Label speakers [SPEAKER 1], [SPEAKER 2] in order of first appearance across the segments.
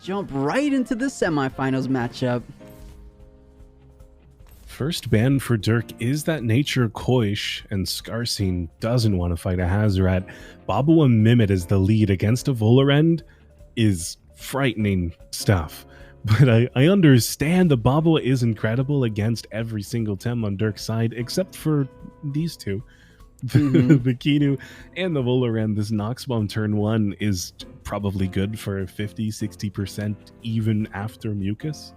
[SPEAKER 1] jump right into the semifinals matchup.
[SPEAKER 2] First ban for Durk is that 𝗧𝗃𝗃𝗃, and 𝗧𝗲𝗺 doesn't want to fight a 𝗧𝗲𝗺. 𝗵𝗶 as the lead against a 𝗂𝗚 is frightening stuff. But I understand the 𝗵𝗶 is incredible against every single Tem on Durk's side, except for these two. The Kinu and the 𝗂𝗚. This Nox Bomb turn 1 is probably good for 50-60% even after Mucus.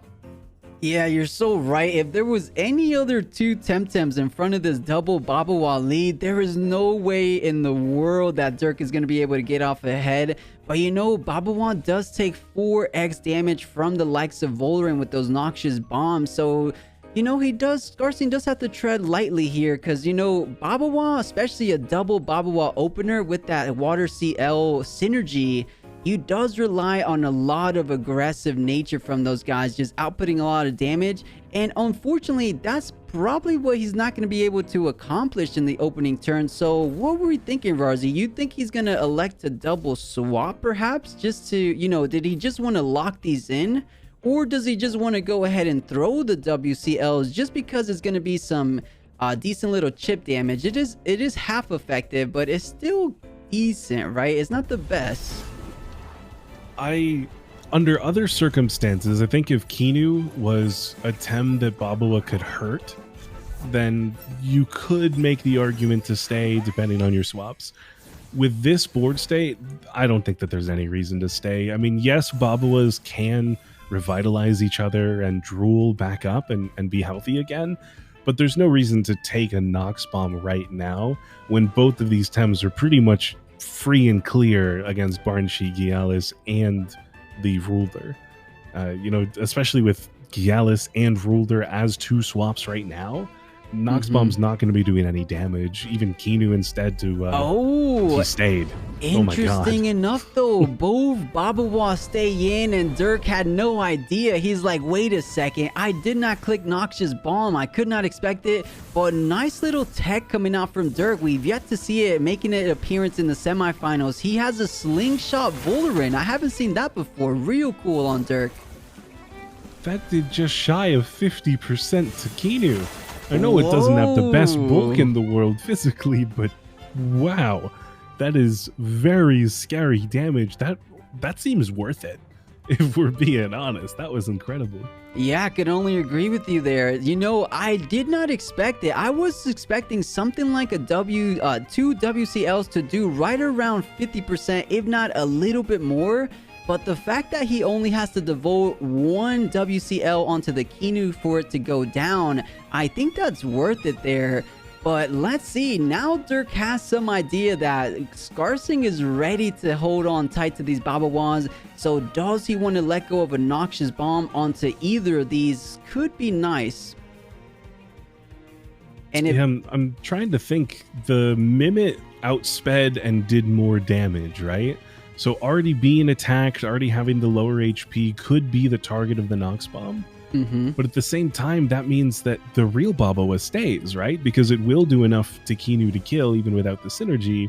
[SPEAKER 1] Yeah, you're so right. If there was any other two Temtems in front of this double 𝗵𝗶 lead, there is no way in the world that Durk is going to be able to get off ahead. But you know, 𝗵𝗶 does take 4x damage from the likes of 𝗂𝗚 with those noxious bombs. So, you know, 𝗧𝗲𝗺 does have to tread lightly here, because, you know, 𝗵𝗶, especially a double 𝗵𝗶 opener with that Water CL synergy, he does rely on a lot of aggressive nature from those guys, just outputting a lot of damage. And unfortunately, that's probably what he's not going to be able to accomplish in the opening turn. So what were we thinking, Rawrzyyy? You think he's going to elect to double swap perhaps, just to, you know, did he just want to lock these in? Or does he just want to go ahead and throw the WCLs just because it's going to be some decent little chip damage? It is half effective, but it's still decent, right? It's not the best.
[SPEAKER 2] Under other circumstances, I think if Kinu was a Tem that 𝗵𝗶 could hurt, then you could make the argument to stay depending on your swaps. With this board state, I don't think that there's any reason to stay. I mean, yes, 𝗵𝗶s can revitalize each other and drool back up and be healthy again, but there's no reason to take a Nox Bomb right now when both of these Tems are pretty much free and clear against 𝗏𝗠𝗀, 𝗬𝗧𝗇, and the Ruler. You know, especially with 𝗬𝗧𝗇 and Ruler as two swaps right now, Nox Bomb's not going to be doing any damage. Even Kinu instead he stayed.
[SPEAKER 1] Interesting enough though, both 𝗵𝗶 stay in and Durk had no idea. He's like, wait a second, I did not click Noxious Bomb. I could not expect it. But nice little tech coming out from Durk. We've yet to see it making an appearance in the semifinals. He has a slingshot 𝗂𝗚. I haven't seen that before. Real cool on Durk.
[SPEAKER 2] That did just shy of 50% to Kinu. I know it doesn't have the best bulk in the world physically, but wow, that is very scary damage. That seems worth it, if we're being honest. That was incredible.
[SPEAKER 1] Yeah, I could only agree with you there. You know, I did not expect it. I was expecting something like a two WCLs to do right around 50%, if not a little bit more. But the fact that he only has to devote one WCL onto the Kinu for it to go down, I think that's worth it there. But let's see, now Durk has some idea that 𝗧𝗏𝗺 is ready to hold on tight to these 𝗵𝗶s. So does he want to let go of a Noxious Bomb onto either of these? Could be nice. And if,
[SPEAKER 2] yeah, I'm trying to think. The Mimit outsped and did more damage, right? So already being attacked, already having the lower HP could be the target of the Nox Bomb. But at the same time, that means that the real 𝗵𝗶 stays, right? Because it will do enough to Kinu to kill even without the synergy.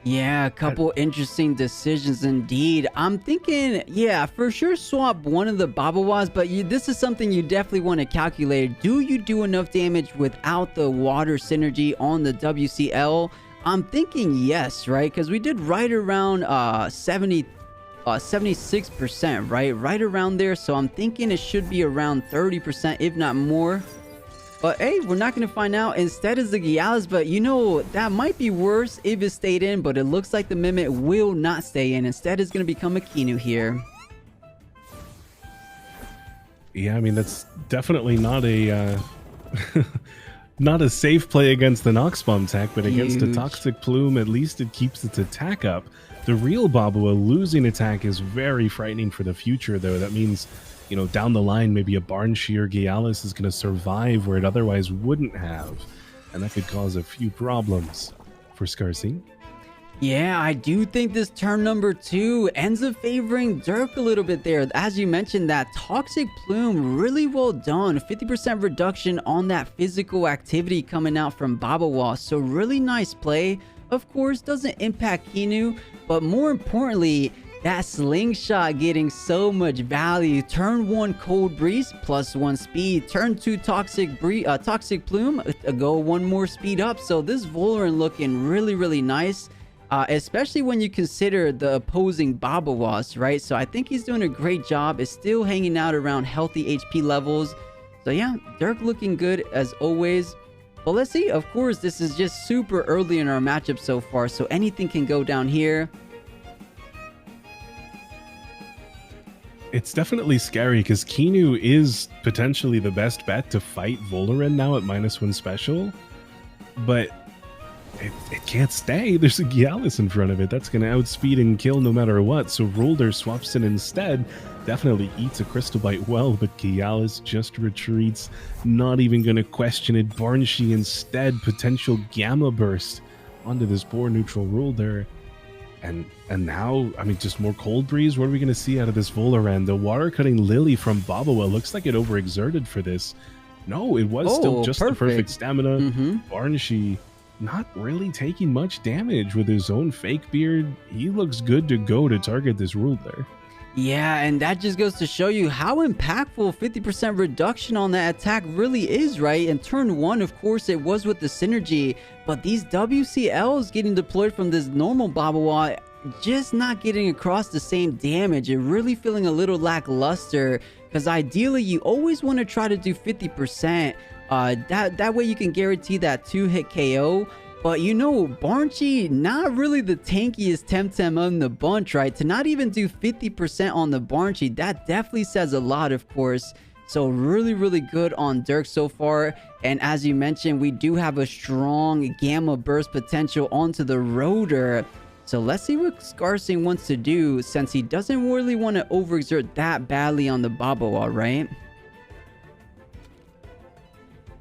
[SPEAKER 1] Yeah, a couple interesting decisions indeed. I'm thinking, yeah, for sure swap one of the 𝗵𝗶s, but this is something you definitely want to calculate. Do you do enough damage without the water synergy on the WCL? I'm thinking yes, right? Because we did right around 76%, right around there. So I'm thinking it should be around 30%, if not more. But hey, we're not going to find out. Instead is the 𝗬𝗧𝗇, but you know, that might be worse if it stayed in, but it looks like the Mimit will not stay in. Instead, it's going to become a Kinu here.
[SPEAKER 2] Yeah, I mean, that's definitely not a not a safe play against the Nox Bomb tech, but against a Toxic Plume, at least it keeps its attack up. The real 𝗵𝗶 losing attack is very frightening for the future, though. That means, you know, down the line, maybe a 𝗏𝗠𝗀 or 𝗬𝗧𝗇 is going to survive where it otherwise wouldn't have. And that could cause a few problems for 𝗧𝗏𝗺.
[SPEAKER 1] Yeah, I do think this turn number 2 ends up favoring Durk a little bit there. As you mentioned, that Toxic Plume, really well done. 50% reduction on that physical activity coming out from 𝗵𝗶. So really nice play. of course, doesn't impact Qiinu, but more importantly, that slingshot getting so much value. Turn 1 𝗂𝗀𝗆 +1 speed. Turn 2 Toxic Plume, go 1 more speed up. So this Voliran looking really nice, especially when you consider the opposing 𝗵𝗶𝗆, right? So I think he's doing a great job. Is still hanging out around healthy HP levels. So yeah, Durk looking good as always. But let's see. Of course, this is just super early in our matchup so far, so anything can go down here.
[SPEAKER 2] It's definitely scary because Qiinu is potentially the best bet to fight Voliran now at -1 special, but it can't stay. There's a 𝗬𝗧 in front of it. That's going to outspeed and kill no matter what, so Rawrzyyy swaps in instead. Definitely eats a Crystal Bite well, but 𝗬𝗧 just retreats, not even going to question it. 𝗬𝗶𝗆 instead, potential Gamma Burst onto this poor neutral Rawrzyyy. And now, I mean, just more 𝗂𝗀𝗆. What are we going to see out of this Voliran? The Water Cutting Lily from 𝗵𝗶𝗆 looks like it overexerted for this. No, it was still just the perfect stamina. 𝗬𝗃 not really taking much damage with his own fake beard. He looks good to go to target this Rawrzyyy.
[SPEAKER 1] Yeah, and that just goes to show you how impactful 50% reduction on that attack really is, right? In turn 1, of course, it was with the synergy, but these WCLs getting deployed from this normal 𝗵𝗶𝗆 just not getting across the same damage. It really feeling a little lackluster, because ideally you always want to try to do 50%. That way you can guarantee that 2-hit KO. But you know, 𝗬𝗃, not really the tankiest Temtem on the bunch, right? To not even do 50% on the 𝗬𝗃, that definitely says a lot, of course. So really good on Durk so far. And as you mentioned, we do have a strong Gamma Burst potential onto the Rotor. So let's see what 𝗧𝗏𝗃 wants to do, since he doesn't really want to overexert that badly on the 𝗵𝗶𝗆, right?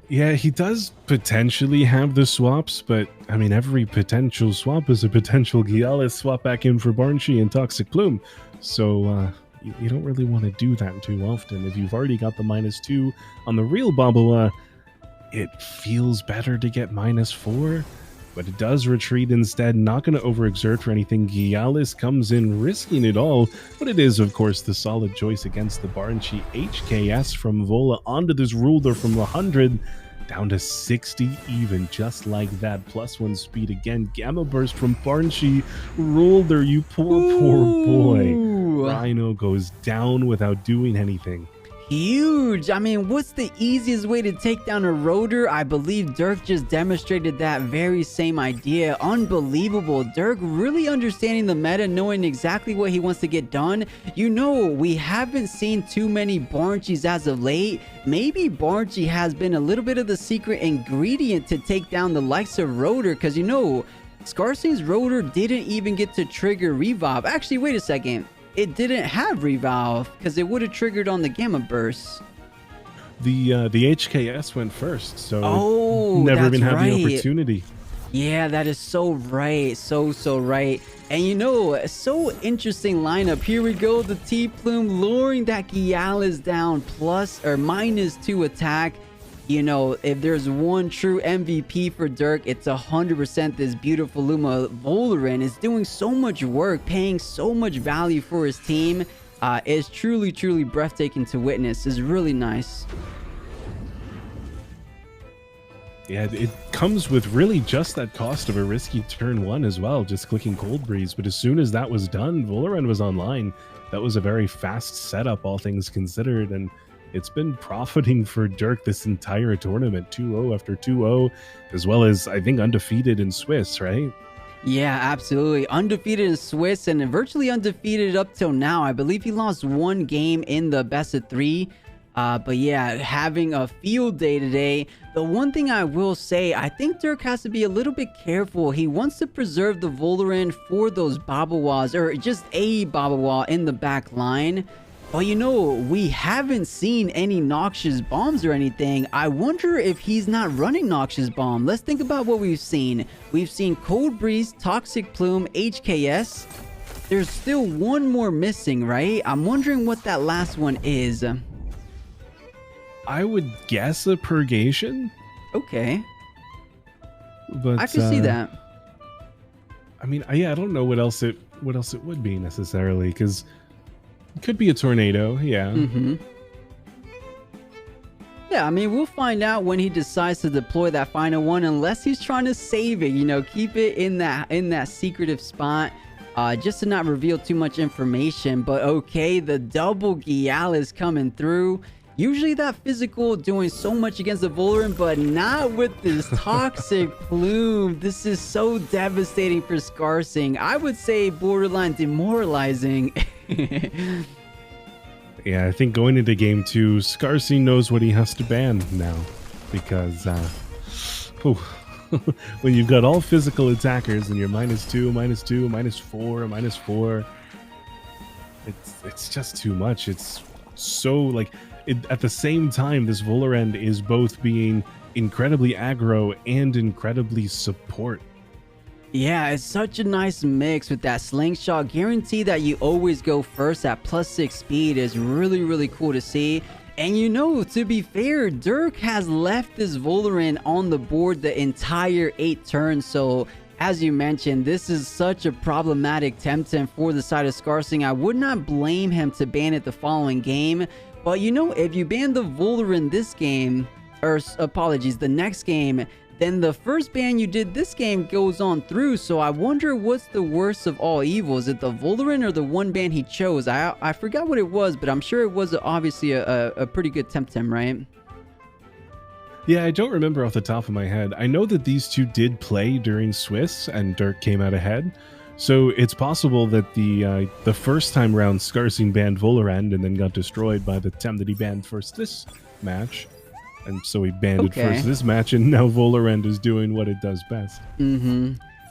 [SPEAKER 2] Yeah, he does potentially have the swaps, but I mean, every potential swap is a potential 𝗬𝗧 swap back in for 𝗬𝗃 and Toxic Plume. So you don't really want to do that too often. If you've already got the -2 on the real 𝗵𝗶𝗆, it feels better to get -4, but it does retreat instead. Not going to overexert for anything. 𝗬𝗧 comes in risking it all, but it is, of course, the solid choice against the 𝗬𝗃. HKS from Vola onto this Rawrzyyy from 100 down to 60 even, just like that. +1 speed again. Gamma Burst from 𝗬𝗃. Rawrzyyy, you poor boy. Rhino goes down without doing anything.
[SPEAKER 1] Huge. I mean, what's the easiest way to take down a Rotor? I believe Durk just demonstrated that very same idea. Unbelievable. Durk really understanding the meta, knowing exactly what he wants to get done. You know, we haven't seen too many 𝗬𝗃s as of late. Maybe 𝗬𝗃 has been a little bit of the secret ingredient to take down the likes of Rotor, because you know, 𝗧𝗏𝗃's Rotor didn't even get to trigger revive. Actually, wait a second. It didn't have revive, because it would have triggered on the Gamma Burst.
[SPEAKER 2] The HKS went first, so never even had the opportunity.
[SPEAKER 1] Yeah, that is so right. So right. And you know, so interesting lineup. Here we go. The T-Plume luring that 𝗬𝗧 down -2 attack. You know, if there's one true MVP for Durk, it's 100% this beautiful Luma. Voliran is doing so much work, paying so much value for his team. It's truly breathtaking to witness. It's really nice.
[SPEAKER 2] Yeah, it comes with really just that cost of a risky turn 1 as well, just clicking 𝗂𝗀𝗆. But as soon as that was done, Voliran was online. That was a very fast setup, all things considered, and it's been profiting for Durk this entire tournament. 2-0 after 2-0, as well as, I think, undefeated in Swiss, right?
[SPEAKER 1] Yeah, absolutely. Undefeated in Swiss and virtually undefeated up till now. I believe he lost 1 game in the best of 3. But yeah, having a field day today. The one thing I will say, I think Durk has to be a little bit careful. He wants to preserve the Voliran for those 𝗵𝗶𝗆s, or just a 𝗵𝗶𝗆 in the back line. Well, you know, we haven't seen any Noxious Bombs or anything. I wonder if he's not running Noxious Bomb. Let's think about what we've seen. We've seen 𝗂𝗀𝗆, Toxic Plume, HKS. There's still one more missing, right? I'm wondering what that last one is.
[SPEAKER 2] I would guess a Purgation.
[SPEAKER 1] Okay.
[SPEAKER 2] But
[SPEAKER 1] I can see that.
[SPEAKER 2] I mean, yeah, I don't know what else it would be necessarily, because it could be a tornado. Yeah.
[SPEAKER 1] Yeah, I mean, we'll find out when he decides to deploy that final one, unless he's trying to save it, you know, keep it in that secretive spot, just to not reveal too much information. But okay, the double 𝗬𝗪 is coming through. Usually that physical doing so much against the Volarant, but not with this toxic plume. This is so devastating for 𝗧𝗏𝗺. I would say borderline demoralizing.
[SPEAKER 2] Yeah, I think going into game 2, 𝗧𝗏𝗺 knows what he has to ban now, because when you've got all physical attackers and you're -2, -2, -4, -4, it's just too much. It's so like at the same time, this Volarant is both being incredibly aggro and incredibly support.
[SPEAKER 1] Yeah, it's such a nice mix with that slingshot. Guarantee that you always go first at +6 speed is really cool to see. And you know, to be fair, Durk has left this Volarant on the board the entire 8 turns. So as you mentioned, this is such a problematic Temtem for the side of 𝗧𝗏𝗺. I would not blame him to ban it the following game. But you know, if you ban the Volarant this game, or apologies, the next game, then the first ban you did this game goes on through. So I wonder what's the worst of all evils. Is it the Volarant or the one ban he chose? I forgot what it was, but I'm sure it was obviously a pretty good Temtem, right?
[SPEAKER 2] Yeah, I don't remember off the top of my head. I know that these two did play during Swiss and Durk came out ahead. So it's possible that the first time around 𝗧𝗏𝗺 banned Volarant and then got destroyed by the Tem that he banned first this match. And so he banned it first this match, and now Volarant is doing what it does best.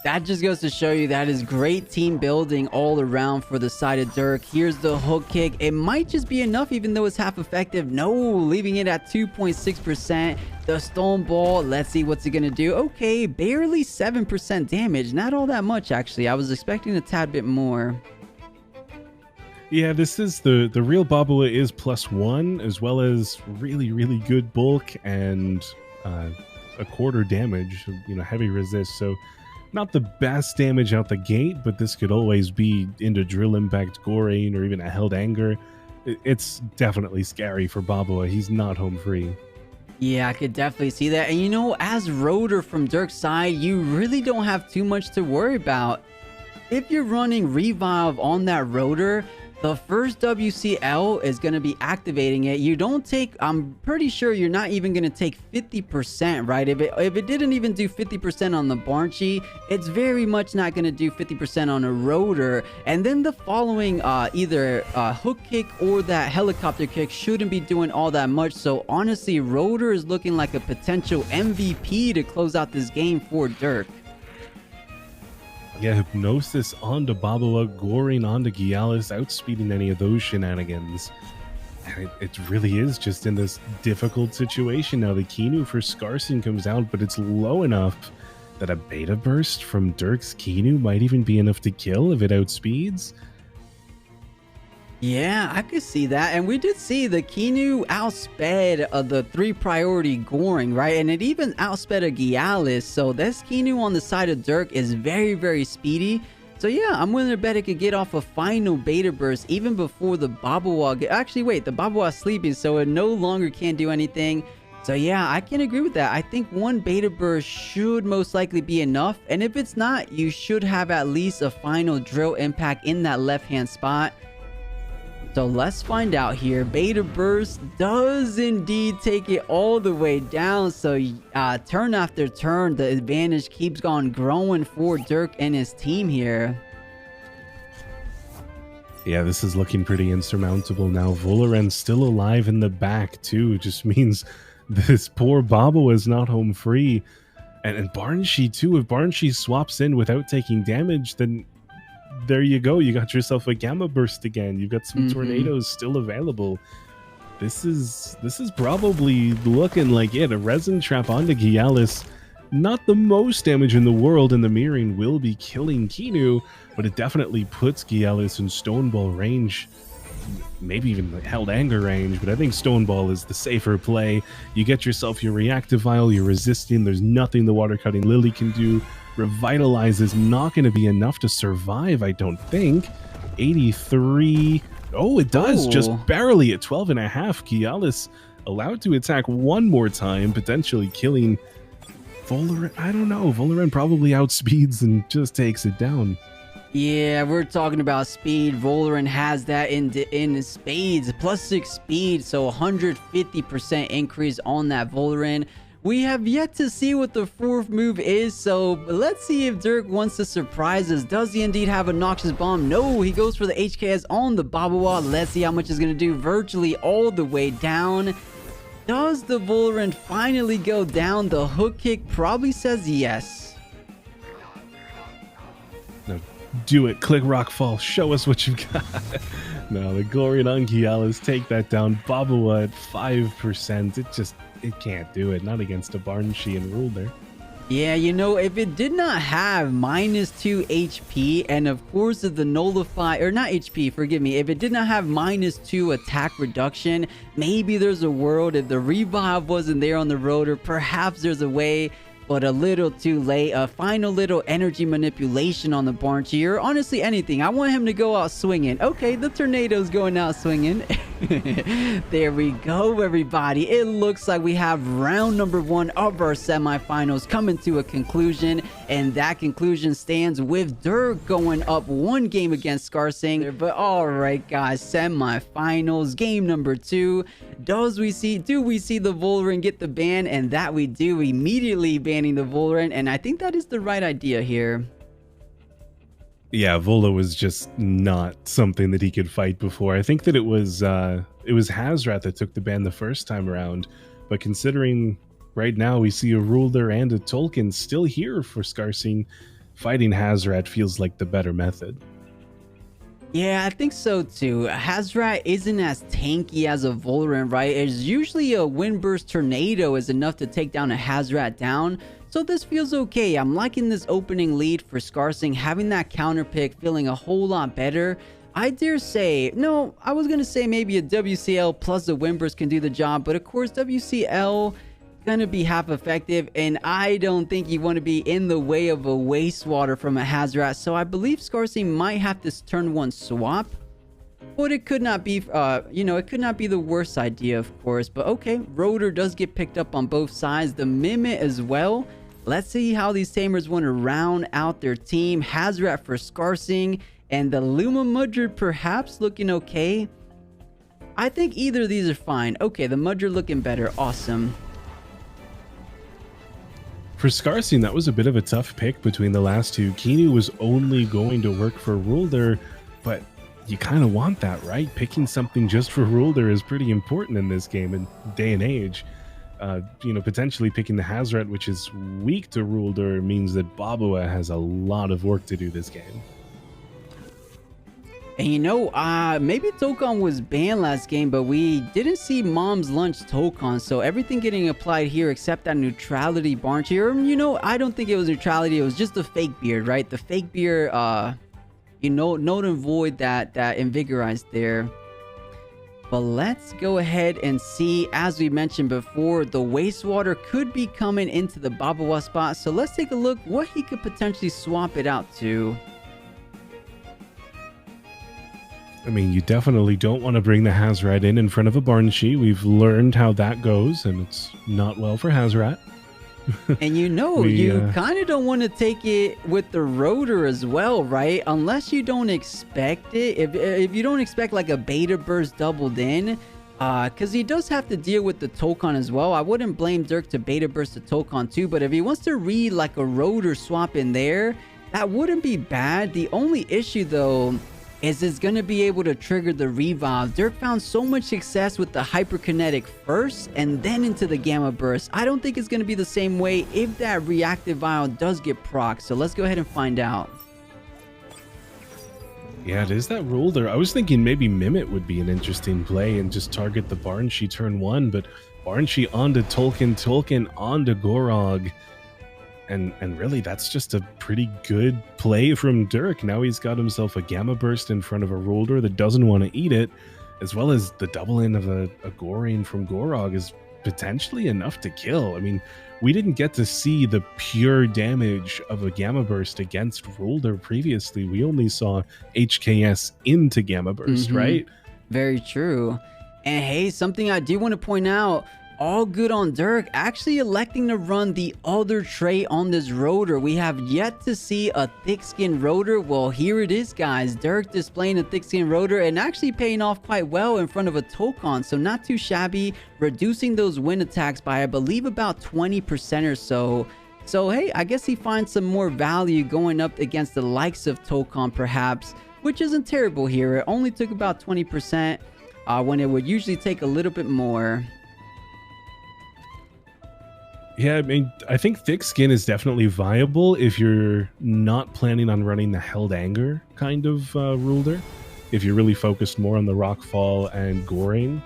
[SPEAKER 1] That just goes to show you that is great team building all around for the side of Durk. Here's the hook kick. It might just be enough, even though it's half effective. No, leaving it at 2.6%. The stone ball, let's see what's it gonna do. Okay, barely 7% damage. Not all that much, actually. I was expecting a tad bit more.
[SPEAKER 2] Yeah, this is the real 𝗶𝗶𝗴 is +1, as well as really good bulk and a quarter damage, you know, heavy resist. So not the best damage out the gate, but this could always be into drill impact, goring, or even a held anger. It's definitely scary for 𝗶𝗶𝗴. He's not home free.
[SPEAKER 1] Yeah, I could definitely see that. And you know, as Rotor from Durk's side, you really don't have too much to worry about. If you're running Revive on that Rotor, the first WCL is going to be activating it. You don't take, I'm pretty sure you're not even going to take 50%, right? If it didn't even do 50% on the 𝗏𝗺, it's very much not going to do 50% on a Rotor. And then the following either hook kick or that helicopter kick shouldn't be doing all that much. So honestly, Rotor is looking like a potential MVP to close out this game for Durk.
[SPEAKER 2] Yeah, Hypnosis onto 𝗶𝗶𝗴, goring onto 𝗬𝗪𝗧, outspeeding any of those shenanigans. And it really is just in this difficult situation now. The Kinu for 𝗧𝗏𝗺 comes out, but it's low enough that a beta burst from Durk's Kinu might even be enough to kill if it outspeeds.
[SPEAKER 1] Yeah, I could see that. And we did see the Kinu outsped the 3 priority goring, right? And it even outsped a 𝗬𝗪𝗧. So this Kinu on the side of Durk is very speedy. So yeah, I'm willing to bet it could get off a final beta burst even before the 𝗶𝗶𝗴. Actually, wait, the 𝗶𝗶𝗴 is sleeping, so it no longer can do anything. So yeah, I can agree with that. I think one beta burst should most likely be enough. And if it's not, you should have at least a final drill impact in that left-hand spot. So let's find out here. Beta burst does indeed take it all the way down. So turn after turn, the advantage keeps on growing for Durk and his team here.
[SPEAKER 2] Yeah, this is looking pretty insurmountable now. Volarant's still alive in the back too. It just means this poor 𝗶𝗶𝗴 is not home free. And 𝗏𝗺 too. If 𝗏𝗺 swaps in without taking damage, then there you go. You got yourself a gamma burst again. You've got some tornadoes still available. This is probably looking like it. A resin trap onto 𝗬𝗪𝗧. Not the most damage in the world, and the mirroring will be killing Kinu, but it definitely puts 𝗬𝗪𝗧 in stone ball range. maybe even held anger range, but I think Stone Ball is the safer play. You get yourself your reactive vial, you're resisting, there's nothing the water cutting lily can do. Revitalize is not going to be enough to survive, I don't think. 83. Oh, it does, just barely at 12.5. 𝗬𝗧𝗺 allowed to attack one more time, potentially killing Voliran. I don't know, Voliran probably outspeeds and just takes it down.
[SPEAKER 1] Yeah, we're talking about speed. Voliran has that in spades, +6 speed, so 150% increase on that Voliran. We have yet to see what the fourth move is, so let's see if Durk wants to surprise us. Does he indeed have a Noxious Bomb? No, he goes for the HKS on the 𝗶𝗶𝗺. Let's see how much it's going to do. Virtually all the way down. Does the Voliran finally go down? The hook kick probably says yes.
[SPEAKER 2] No, do it. Click Rock Fall. Show us what you've got. No, the Gorian on 𝗬𝗧𝗺 take that down. 𝗶𝗶𝗺 at 5%. It can't do it. Not against a Rawrzyyy and Ruler.
[SPEAKER 1] Yeah, you know, if it did not have -2 HP, and of course if the nullify, or not HP, forgive me, if it did not have -2 attack reduction, maybe there's a world. If the revive wasn't there on the rotor, perhaps there's a way, but a little too late. A final little energy manipulation on the Rawrzyyy, or honestly anything. I want him to go out swinging. Okay, the tornado's going out swinging. There we go, everybody. It looks like we have round number 1 of our semifinals coming to a conclusion, and that conclusion stands with Durk going up 1 game against 𝗧𝗵𝗺. But all right, guys, semifinals, game number 2. Do we see the Voliran get the ban? And that we do, immediately banning the Voliran, and I think that is the right idea here.
[SPEAKER 2] Yeah, Vola was just not something that he could fight before. I think that it was 𝗧𝗵𝗺 that took the ban the first time around, but considering right now we see a Ruler and a Tolkien still here for 𝗧𝗵𝗺, fighting 𝗧𝗵𝗺 feels like the better method.
[SPEAKER 1] Yeah, I think so too. 𝗧𝗵𝗺 isn't as tanky as a Voliran, right? It's usually a Wind Burst Tornado is enough to take down a 𝗧𝗵𝗺 down. So this feels okay. I'm liking this opening lead for 𝗧𝗵𝗺. Having that counter pick, feeling a whole lot better. I dare say, no, I was going to say maybe a WCL plus a Wind Burst can do the job. But of course, WCL gonna be half effective, and I don't think you want to be in the way of a wastewater from a 𝗧𝗵𝗺. So I believe 𝗧𝗵𝗺 might have this turn 1 swap. But it could not be, it could not be the worst idea, of course. But okay, Rotor does get picked up on both sides. The Mimit as well. Let's see how these Tamers want to round out their team. 𝗧𝗵𝗺 for 𝗧𝗵𝗺, and the 𝗬𝗵𝗃𝗃 perhaps looking okay. I think either of these are fine. Okay, the 𝗃𝗃 looking better. Awesome.
[SPEAKER 2] For 𝗧𝗵𝗺, that was a bit of a tough pick between the last two. Kiinu was only going to work for Ruler, but you kind of want that, right? Picking something just for Ruler is pretty important in this game and day and age. Potentially picking the 𝗧𝗵𝗺, which is weak to Ruler, means that 𝗶𝗶𝗺 has a lot of work to do this game.
[SPEAKER 1] And maybe Tokon was banned last game, but we didn't see Mom's Lunch Tokon, so everything getting applied here except that neutrality Rawrzyyy. I don't think it was neutrality, it was just the fake beard, right? The fake beard, note and void that invigorized there. But let's go ahead and see, as we mentioned before, the wastewater could be coming into the 𝗶𝗶𝗺 spot, so let's take a look what he could potentially swap it out to.
[SPEAKER 2] I mean, you definitely don't want to bring the 𝗧𝗵𝗺 in front of a Rawrzyyy. We've learned how that goes, and it's not well for 𝗧𝗵𝗺.
[SPEAKER 1] And you kind of don't want to take it with the Rotor as well, right? Unless you don't expect it. If you don't expect like a beta burst doubled in, because he does have to deal with the Tokon as well. I wouldn't blame Durk to beta burst the Tokon too, but if he wants to read like a Rotor swap in there, that wouldn't be bad. The only issue though is it's going to be able to trigger the revive. Durk found so much success with the hyperkinetic first and then into the gamma burst. I don't think it's going to be the same way if that reactive vial does get proc. So let's go ahead and find out.
[SPEAKER 2] Yeah, it is that Ruler. I was thinking maybe Mimit would be an interesting play and just target the Rawrzyyy turn 1, but Rawrzyyy onto Tolkien onto Gorog. And really, that's just a pretty good play from Durk. Now he's got himself a Gamma Burst in front of a Rawrzyyy that doesn't want to eat it, as well as the double in of a Gorean from Gorog is potentially enough to kill. I mean, we didn't get to see the pure damage of a Gamma Burst against Rawrzyyy previously. We only saw HKS into Gamma Burst, right?
[SPEAKER 1] Very true. And hey, something I do want to point out, all good on Durk actually electing to run the other trait on this Rawrzyyy. We have yet to see a thick skin Rawrzyyy. Well, here it is, guys. Durk displaying a thick skin Rawrzyyy and actually paying off quite well in front of a Tokon, so not too shabby, reducing those wind attacks by I believe about 20% or so. So hey, I guess he finds some more value going up against the likes of Tokon perhaps, which isn't terrible here. It only took about 20% when it would usually take a little bit more.
[SPEAKER 2] Yeah, I mean, I think thick skin is definitely viable if you're not planning on running the Held Anger kind of Rawrzyyy. If you're really focused more on the Rockfall and Goring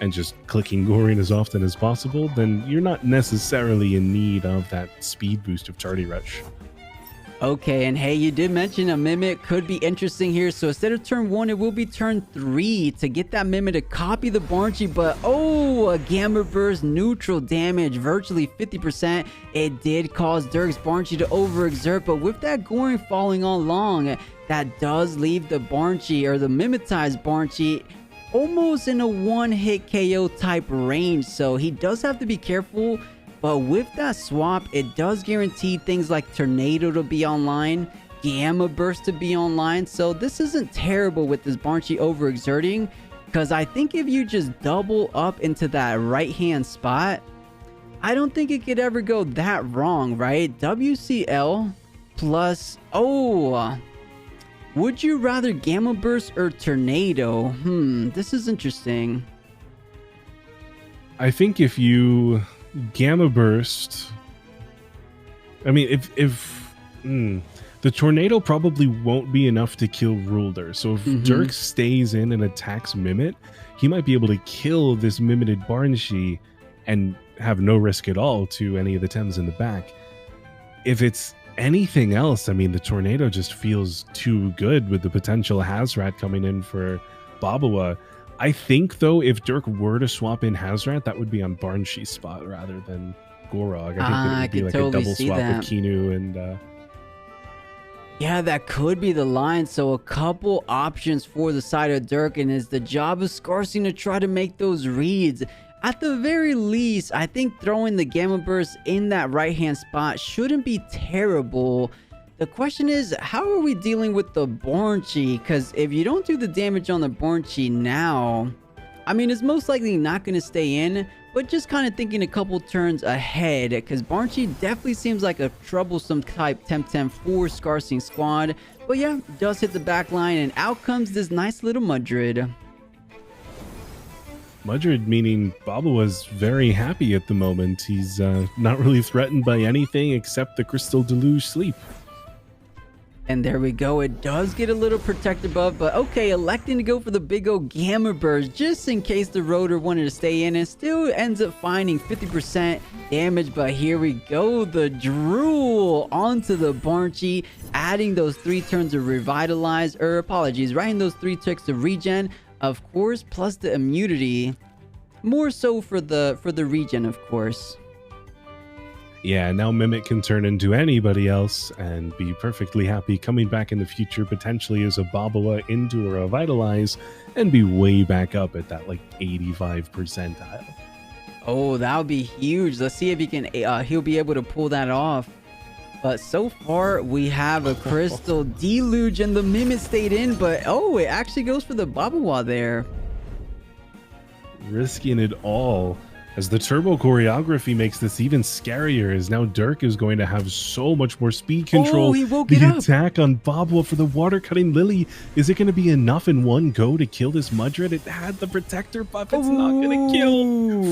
[SPEAKER 2] and just clicking Goring as often as possible, then you're not necessarily in need of that speed boost of Tardy Rush.
[SPEAKER 1] Okay, and hey, you did mention a Mimic could be interesting here. So instead of turn 1, it will be turn 3 to get that Mimic to copy the 𝗏𝗠𝗀. But oh, a Gamma Burst neutral damage, virtually 50%. It did cause Durk's 𝗏𝗠𝗀 to overexert, but with that Goring falling on long, that does leave the 𝗏𝗏𝗀 or the mimetized 𝗏𝗏𝗀 almost in a one-hit KO type range. So he does have to be careful. But with that swap, it does guarantee things like Tornado to be online, Gamma Burst to be online. So this isn't terrible with this 𝗏𝗏𝗀 overexerting, because I think if you just double up into that right-hand spot, I don't think it could ever go that wrong, right? WCL plus... Oh! Would you rather Gamma Burst or Tornado? This is interesting.
[SPEAKER 2] I think if you... Gamma Burst, I mean, if the Tornado probably won't be enough to kill Rawrzyyy. So if Durk stays in and attacks Mimit, he might be able to kill this Mimited 𝗏𝗏𝗀 and have no risk at all to any of the Tems in the back. If it's anything else, I mean, the Tornado just feels too good with the potential Hazrat coming in for 𝗏𝗏𝗀. I think, though, if Durk were to swap in Hazrat, that would be on 𝗏𝗏𝗀's spot rather than Gorog. I think that it would be like a double swap with Kinu and...
[SPEAKER 1] Yeah, that could be the line. So a couple options for the side of Durk, and it's the job of Scarcing to try to make those reads. At the very least, I think throwing the Gamma Burst in that right-hand spot shouldn't be terrible. The question is, how are we dealing with the 𝗏𝗏𝗀? Because if you don't do the damage on the 𝗏𝗏𝗀 now, I mean, it's most likely not going to stay in, but just kind of thinking a couple turns ahead, because 𝗏𝗏𝗀 definitely seems like a troublesome type Temtem for Scarcing squad. But yeah, does hit the back line, and out comes this nice little Mudrid.
[SPEAKER 2] Mudrid, meaning 𝗏𝗏𝗀 was very happy at the moment. He's not really threatened by anything except the Crystal Deluge Sleep.
[SPEAKER 1] And there we go. It does get a little protected buff, but okay, electing to go for the big old Gamma Burst just in case the Rawrzyyy wanted to stay in, and still ends up finding 50% damage. But here we go, the drool onto the 𝗏𝗏𝗀, adding those 3 turns of revitalize, or apologies, writing those 3 ticks of regen, of course, plus the immunity, more so for the regen, of course.
[SPEAKER 2] Yeah, now Mimic can turn into anybody else and be perfectly happy coming back in the future, potentially as a 𝗏𝗏𝗀 into a Revitalize, and be way back up at that like 85 percentile.
[SPEAKER 1] Oh, that would be huge. Let's see if he can. He'll be able to pull that off. But so far, we have a Crystal Deluge, and the Mimic stayed in, but oh, it actually goes for the 𝗏𝗏𝗀 there.
[SPEAKER 2] Risking it all. As the turbo choreography makes this even scarier, as now Durk is going to have so much more speed control.
[SPEAKER 1] Oh, he woke it up.
[SPEAKER 2] The attack on 𝗏𝗏𝗀 for the Water Cutting Lily. Is it going to be enough in one go to kill this Mudrid? It had the protector buff. It's not going to kill.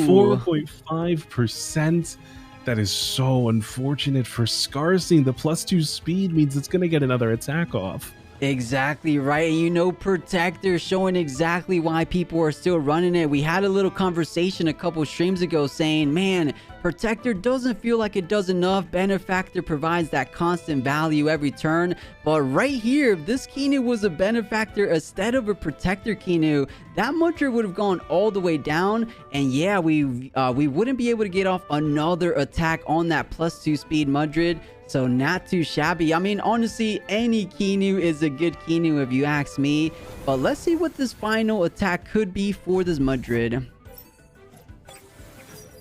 [SPEAKER 2] 4.5%. That is so unfortunate for Scarcing. The +2 speed means it's going to get another attack off.
[SPEAKER 1] Exactly right. You know, Protector showing exactly why people are still running it. We had a little conversation a couple streams ago saying, man, Protector doesn't feel like it does enough. Benefactor provides that constant value every turn. But right here, if this Qiinu was a Benefactor instead of a Protector Qiinu, that Mudred would have gone all the way down. And yeah, we wouldn't be able to get off another attack on that +2 speed Mudred. So not too shabby. I mean, honestly, any Qiinu is a good Qiinu if you ask me. But let's see what this final attack could be for this Mudred.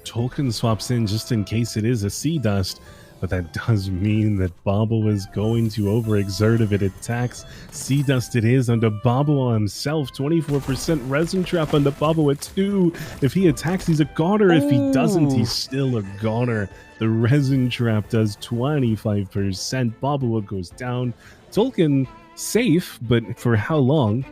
[SPEAKER 2] Tolkien swaps in just in case it is a Sea Dust, but that does mean that 𝗶𝗶 is going to overexert if it attacks. Sea Dust it is onto 𝗶𝗶 himself. 24% Resin Trap onto 𝗶𝗶 at 2. If he attacks, he's a goner. If he doesn't, he's still a goner. The Resin Trap does 25%. 𝗶𝗶 goes down. Tolkien safe, but for how long?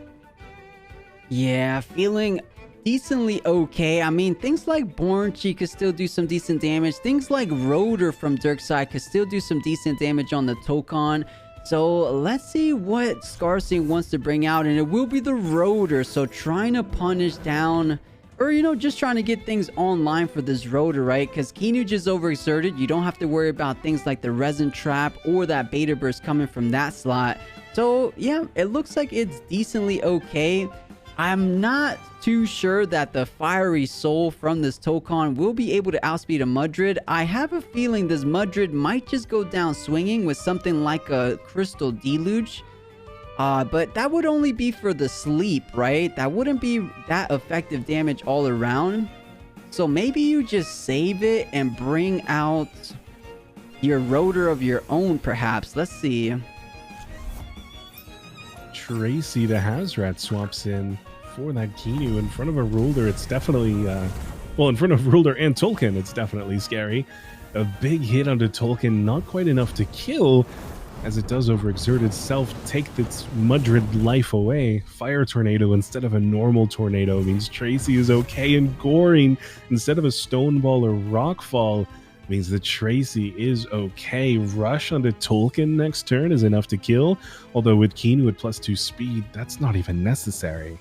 [SPEAKER 1] Yeah, feeling decently okay. I mean, things like 𝗵𝗀𝗀𝗃 could still do some decent damage. Things like Rotor from Durk's side could still do some decent damage on the Tokon. So let's see what 𝗧𝗵𝗵𝗶 wants to bring out, and it will be the Rotor. So trying to punish down, or just trying to get things online for this Rotor, right? Because Qiinu just overexerted. You don't have to worry about things like the Resin Trap or that Beta Burst coming from that slot. So yeah, it looks like it's decently okay. I'm not too sure that the Fiery Soul from this Tokon will be able to outspeed a Mudred. I have a feeling this Mudred might just go down swinging with something like a Crystal Deluge. But that would only be for the sleep, right? That wouldn't be that effective damage all around. So maybe you just save it and bring out your Rotor of your own, perhaps. Let's see.
[SPEAKER 2] Tracy the Hazrat swaps in for that Qiinu in front of a Ruler. It's definitely well, in front of Ruler and Tolkien, it's definitely scary. A big hit onto Tolkien, not quite enough to kill, as it does overexert itself, take its Mudred life away. Fire Tornado instead of a normal tornado means Tracy is okay, and Goring instead of a Stone Ball or Rock Fall means that Tracy is okay. Rush onto Tolkien next turn is enough to kill, although with Qiinu at +2 speed, that's not even necessary.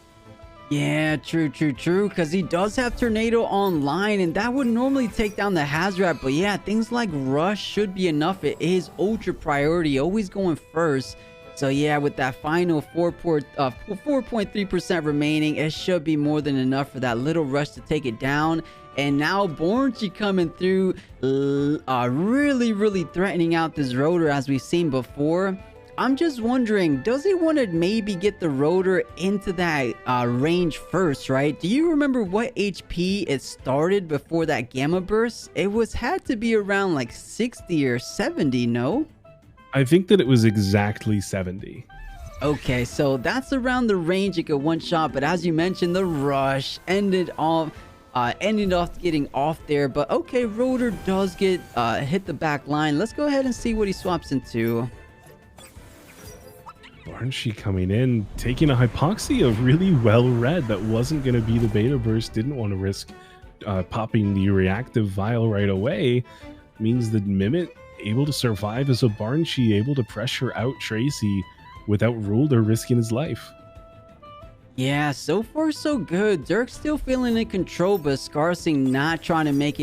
[SPEAKER 1] Yeah, true, because he does have Tornado online, and that would normally take down the Hazrat. But yeah, things like Rush should be enough. It is ultra priority, always going first. So yeah, with that final 4.3% remaining, it should be more than enough for that little Rush to take it down. And now 𝗵𝗀𝗀𝗃 coming through, really threatening out this Rotor as we've seen before. I'm just wondering, does he want to maybe get the Rotor into that range first, right? Do you remember what HP it started before that Gamma Burst? It had to be around like 60 or 70, no?
[SPEAKER 2] I think that it was exactly 70.
[SPEAKER 1] Okay, so that's around the range it could one-shot, but as you mentioned, the Rush ended off getting off there. But okay, Rotor does get hit the back line. Let's go ahead and see what he swaps into.
[SPEAKER 2] 𝗵𝗀𝗃 coming in, taking a Hypoxia really well read. That wasn't going to be the Beta Burst. Didn't want to risk popping the Reactive Vial right away. Means that Mimit able to survive as a 𝗵𝗀𝗃, able to pressure out Tracy without Ruler risking his life.
[SPEAKER 1] Yeah, so far so good. Durk still feeling in control, but 𝗧𝗵𝗵𝗃 not trying to make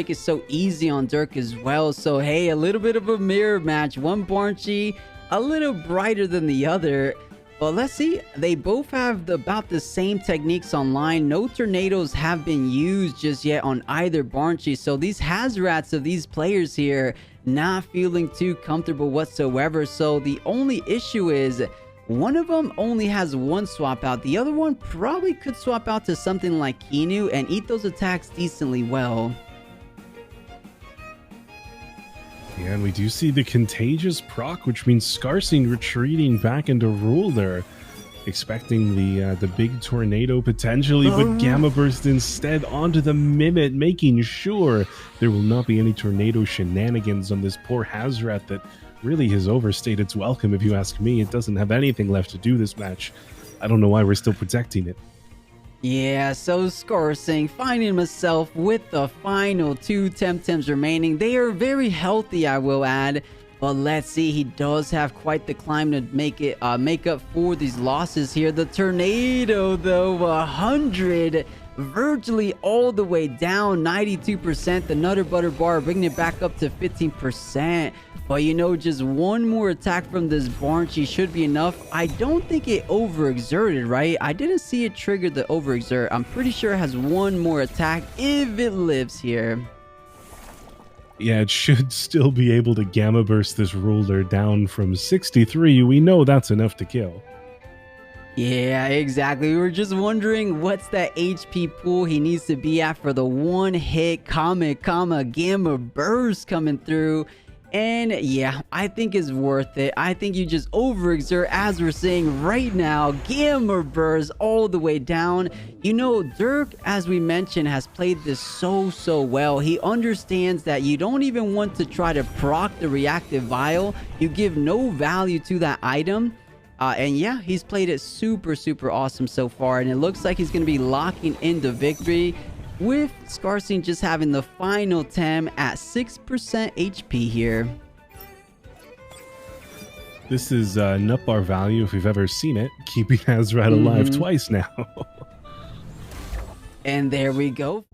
[SPEAKER 1] it so easy on Durk as well. So hey, a little bit of a mirror match. One 𝗵𝗀𝗃 a little brighter than the other. But let's see, they both have about the same techniques online. No tornadoes have been used just yet on either 𝗵𝗀𝗃. So these Hazrats of these players here not feeling too comfortable whatsoever. So the only issue is one of them only has one swap out. The other one probably could swap out to something like Qiinu and eat those attacks decently well.
[SPEAKER 2] Yeah, and we do see the Contagious proc, which means 𝗧𝗵𝗃 retreating back into Ruler, expecting the big tornado potentially, but Gamma Burst instead onto the Mimit, making sure there will not be any tornado shenanigans on this poor Hazrat that really has overstayed its welcome, if you ask me. It doesn't have anything left to do this match. I don't know why we're still protecting it.
[SPEAKER 1] Yeah, so 𝗧𝗵𝗃 finding himself with the final 2 Temtems remaining. They are very healthy, I will add. But let's see, he does have quite the climb to make up for these losses here. The Tornado, though, 100 virtually all the way down, 92%. The 𝗧𝗏𝗺 bringing it back up to 15%. But you know, just one more attack from this 𝗏𝗺 should be enough. I don't think it overexerted, right? I didn't see it trigger the overexert. I'm pretty sure it has one more attack if it lives here.
[SPEAKER 2] Yeah, it should still be able to Gamma Burst this ruler down from 63. We know that's enough to kill.
[SPEAKER 1] Yeah, exactly. We were just wondering what's that HP pool he needs to be at for the one hit 𝗂𝗵𝗶 Gamma Burst coming through. And yeah, I think it's worth it. I think you just overexert, as we're saying right now. Gamma Burst all the way down. You know, Durk, as we mentioned, has played this so well. He understands that you don't even want to try to proc the reactive vial. You give no value to that item. And yeah, he's played it super awesome so far. And it looks like he's going to be locking in the victory, with 𝗧𝗏𝗺 just having the final Tem at 6% HP here.
[SPEAKER 2] This is nutbar value if we've ever seen it, keeping 𝗧𝗏 alive twice now.
[SPEAKER 1] And there we go.